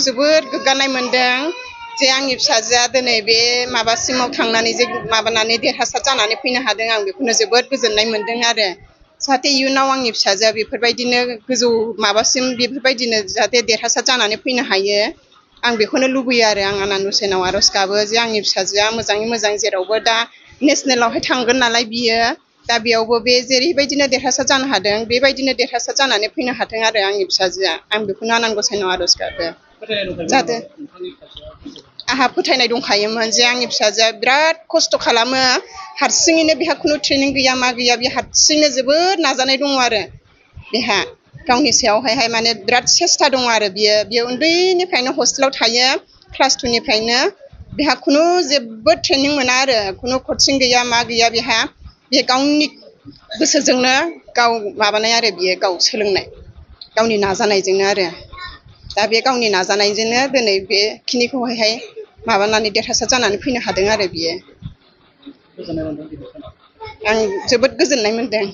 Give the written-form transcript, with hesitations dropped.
जोबोद गोग्गानाय मोनदों जे आंनि फिसाजोआ दिनै बे माबासिमाव थांनानै जे माबानानै देरहासार जानानै फैनो हादों आं बेखौनो जोबोद गोजोननाय मोनदों आरो जाहाथे इयुनाव आंनि फिसाजोआ बेफोरबायदिनो गोजौ माबासिम बेफोरबायदिनो जाहाथे देरहासार जानानै फैनो हायो आं बेखौनो लुबैयो आरो आं आनान गसाइनाव आर'ज गाबो जे आंनि फिसाजोआ मोजाङै मोजां जेरावबो दा नेसनेलावहाय थांगोन नालाय बियो दा बेयावबो बे जेरैबायदिनो देरहासार जानो हादों बेबायदिनो देरहासार जानानै फैनो हाथों आरो आंनि फिसाजोआ आं बेखौनो आनान गसाइनाव आर'ज गाबो जाहाथे आंहा फोथायनाय दंखायोमोन जे आंनि फिसाजोआ बिराद खस्थ' खालामो हारसिङैनो बेहा खुनु ट्रेनिं गैया मा गैया बे हारसिङैनो जोबोद नाजानाय दङ आरो बेहा गावनि सायावहाय माने बिराद सेस्था दङ आरो बियो उन्दैनिफ्रायनो हस्टेलाव थायो क्लास 2 निफ्रायनो बेहा खुनु जेबो ट्रेनिं मोना आरो खुनु कचिं गैया मा गैया बेहा बे गावनि गोसोजोंनो गाव माबानाय आरो बियो गाव सोलोंनाय गावनि नाजानायजोंनो आरो दा बे गावनि नाजानायजोंनो दिनै बेखिनिखौहाय माबानानै देरहासार जानानै फैनो हादों आरो बियो आं जोबोद गोजोननाय मोनदों।